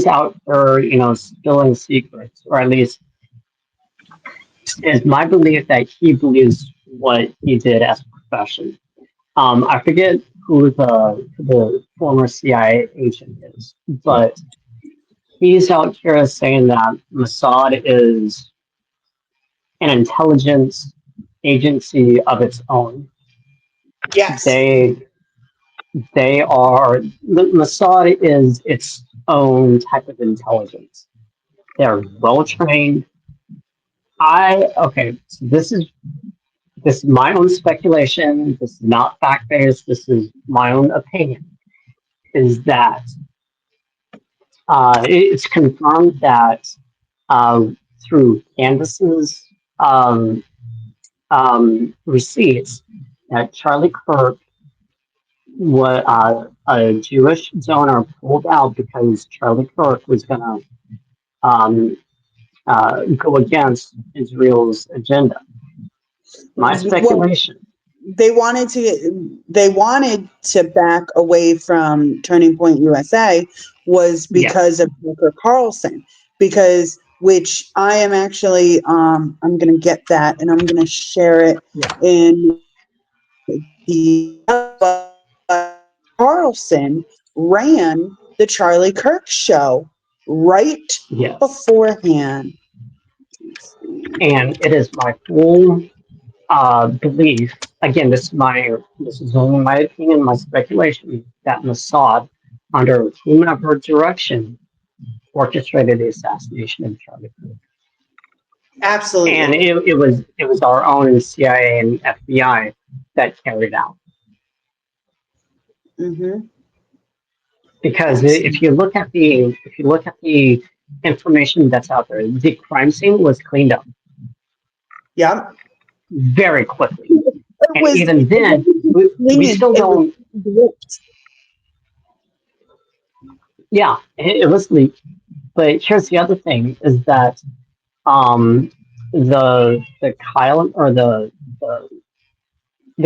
out there, spilling secrets, or at least is my belief that he believes what he did as a profession. I forget who the former CIA agent is, but he's out here saying that Mossad is an intelligence agency of its own. Yes. They they are Mossad is its own type of intelligence. They're well trained. So this is my own speculation. This is not fact based. This is my own opinion. Is that it's confirmed that uh, through Candace's receipts that Charlie Kirk, what a Jewish donor pulled out because Charlie Kirk was going to um, go against Israel's agenda. My Well, speculation. they wanted to back away from Turning Point USA was because Yes. of Tucker Carlson, because which I am actually I'm gonna get that and I'm gonna share it Yeah. in the Carlson ran the Charlie Kirk show right Yes. beforehand. And it is my full belief. Again, this is only my opinion, my speculation that Mossad under whomever direction, orchestrated the assassination of Charlie Kirk. Absolutely. And it was our own CIA and FBI that carried out. Mm-hmm. Because if you look at the information that's out there, the crime scene was cleaned up Yep. very quickly. It And was even then, we clean. still It was don't. gripped. Yeah, it was leaked. But here's the other thing: is that the Kyle or the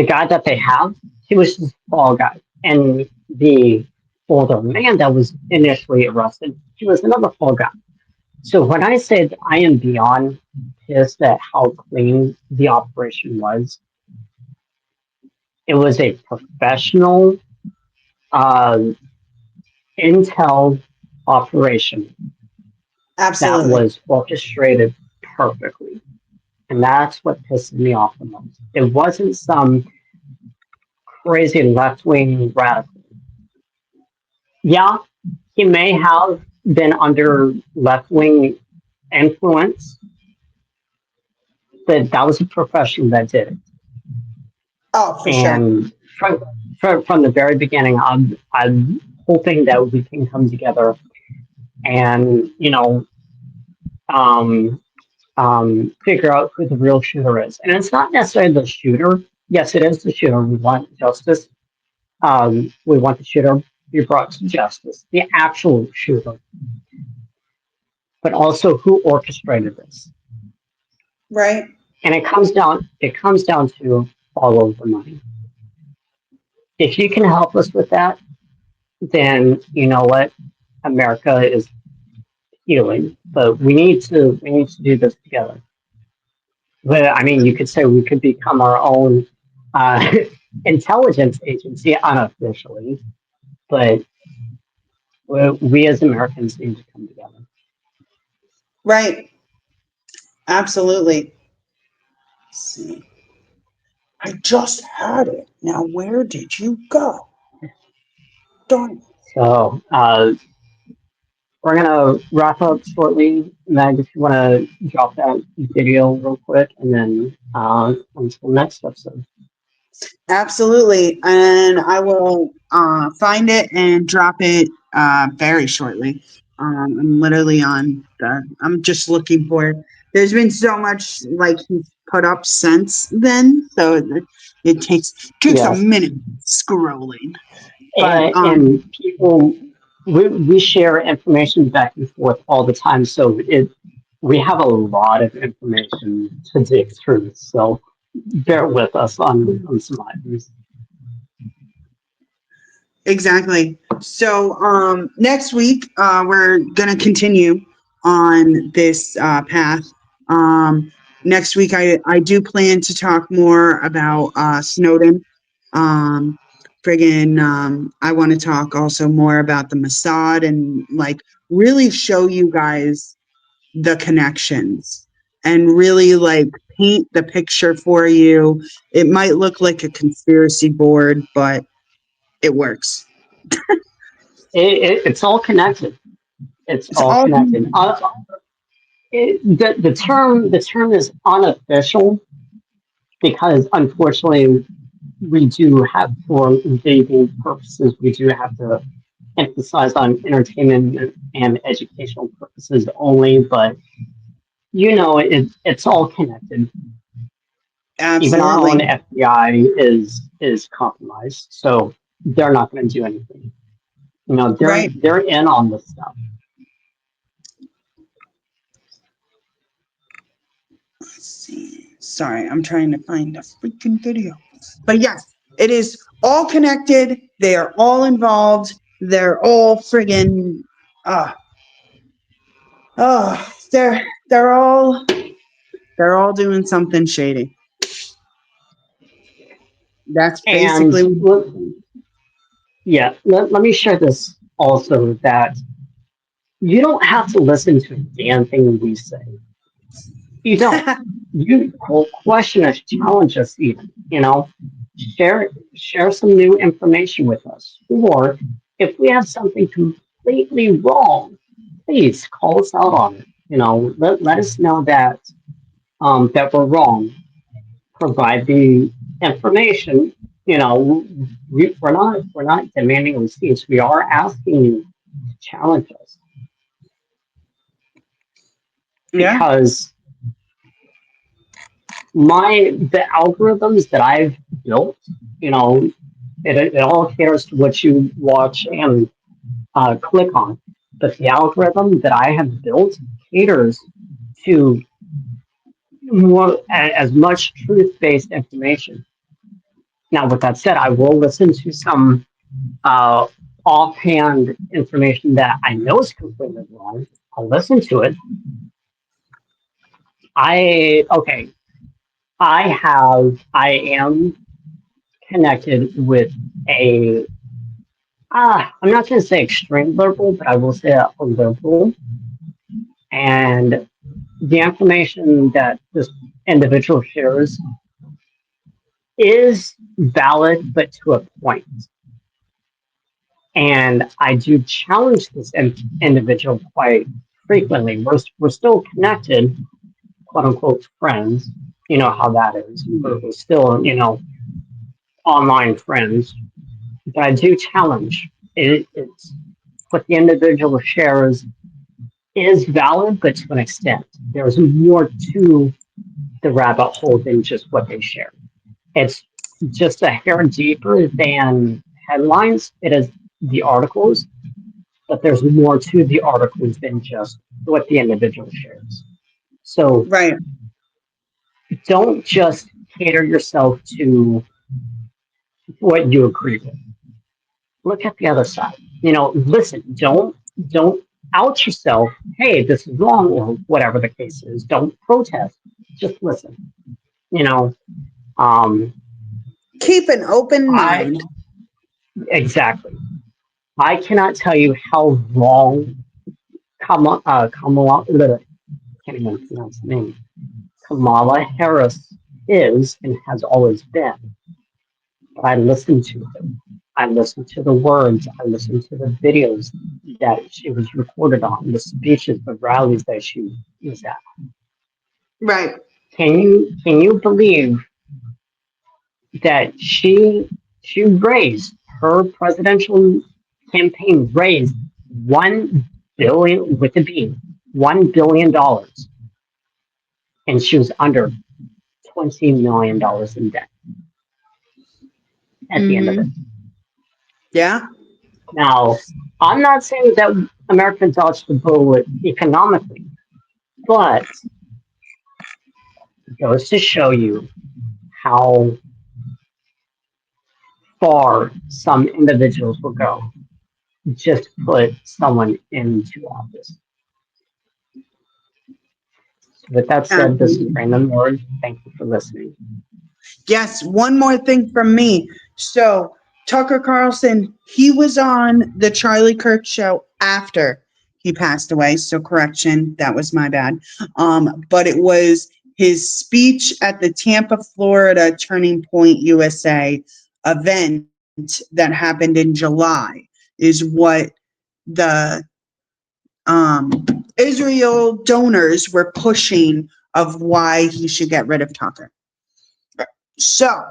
guy that they have, he was just a fall guy, and the older man that was initially arrested, he was another fall guy. So when I said I am beyond pissed at how clean the operation was, it was a professional uh, intel operation that Absolutely. was orchestrated perfectly. And that's what pissed me off the most. It wasn't some crazy left wing radical. Yeah, he may have been under left wing influence, but that was a professional that did it. Oh, for sure. And from the very beginning, I'm hoping that we can come together and, um, figure out who the real shooter is. And it's not necessarily the shooter. Yes, it is the shooter. We want justice. We want the shooter to be brought to justice, the actual shooter, but also who orchestrated this. Right. And it comes down to follow the money. If you can help us with that, then you know what, America is healing. But we need to do this together. But I mean, you could say we could become our own uh, intelligence agency unofficially, but we as Americans need to come together. Right. Absolutely. Let's see. I just had it. Now, where did you go? Darn it. So we're gonna wrap up shortly. Meg, if you want to drop that video real quick, and then until next episode. Absolutely. And I will find it and drop it very shortly. I'm literally I'm just looking for it. There's been so much like he's put up since then. So it takes a Yes, minute scrolling. But and people, we share information back and forth all the time, so we have a lot of information to dig through. So bear with us on some items. exactly. So next week we're gonna continue on this path. Next week I do plan to talk more about Snowden. I want to talk also more about the Mossad and like really show you guys the connections and really like paint the picture for you. It might look like a conspiracy board, but it works. It's all connected. It's It's all all connected. The term is unofficial because unfortunately we do have, for engaging purposes, we do have to emphasize on entertainment and educational purposes only. But it's all connected. Even our own absolutely. FBI is compromised, so they're not going to do anything. Right. They're in on this stuff. Let's see. Sorry, I'm trying to find a freaking video. But yes, it is all connected. They are all involved. They're all friggin' they're all doing something shady. That's And basically yeah, let me share this also, that you don't have to listen to a damn thing we say. You don't. You question us, challenge us even, share some new information with us. Or if we have something completely wrong, please call us out on it. Let us know that that we're wrong. Provide the information. We're not demanding receipts. We are asking you to challenge us Yeah. because the algorithms that I've built, it all caters to what you watch and click on. But the algorithm that I have built caters to as much truth-based information. Now, with that said, I will listen to some offhand information that I know is completely wrong. I'll listen to it. Okay. I am connected with I'm not going to say extreme liberal, but I will say a liberal. And the information that this individual shares is valid, but to a point. And I do challenge this individual quite frequently. We're still connected, quote unquote, friends. You know how that is. We're still, online friends. But I do challenge it's what the individual shares is valid, but to an extent. There's more to the rabbit hole than just what they share. It's just a hair deeper than headlines. It is the articles, but there's more to the articles than just what the individual shares. So Right. don't just cater yourself to what you agree with. Look at the other side. Listen, don't out yourself, hey, this is wrong, or whatever the case is. Don't protest. Just listen. Um, Keep an open I mind. exactly. I cannot tell you how wrong Kamala, can't even pronounce the name. Kamala Harris is and has always been. But I listen to her. I listen to the words. I listen to the videos that she was recorded on, the speeches, the rallies that she was at. Right. Can you believe that she raised her presidential campaign raised $1 billion with a B, $1 billion, and she was under $20 million in debt at the end of it. Yeah. Now, I'm not saying that America dodged the bullet economically, but it goes to show you how far some individuals will go just to put someone into office. So with that said, this is Random N3rd. Thank you for listening. Yes, one more thing from me. So Tucker Carlson, he was on the Charlie Kirk show after he passed away. So correction, that was my bad. But it was his speech at the Tampa, Florida Turning Point USA event that happened in July is what the Israel donors were pushing of why he should get rid of Tucker. So,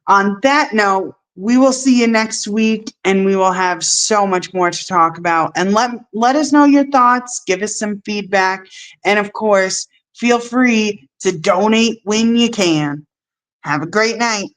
on that note, we will see you next week and we will have so much more to talk about. And let us know your thoughts, give us some feedback, and of course, feel free to donate when you can. Have a great night.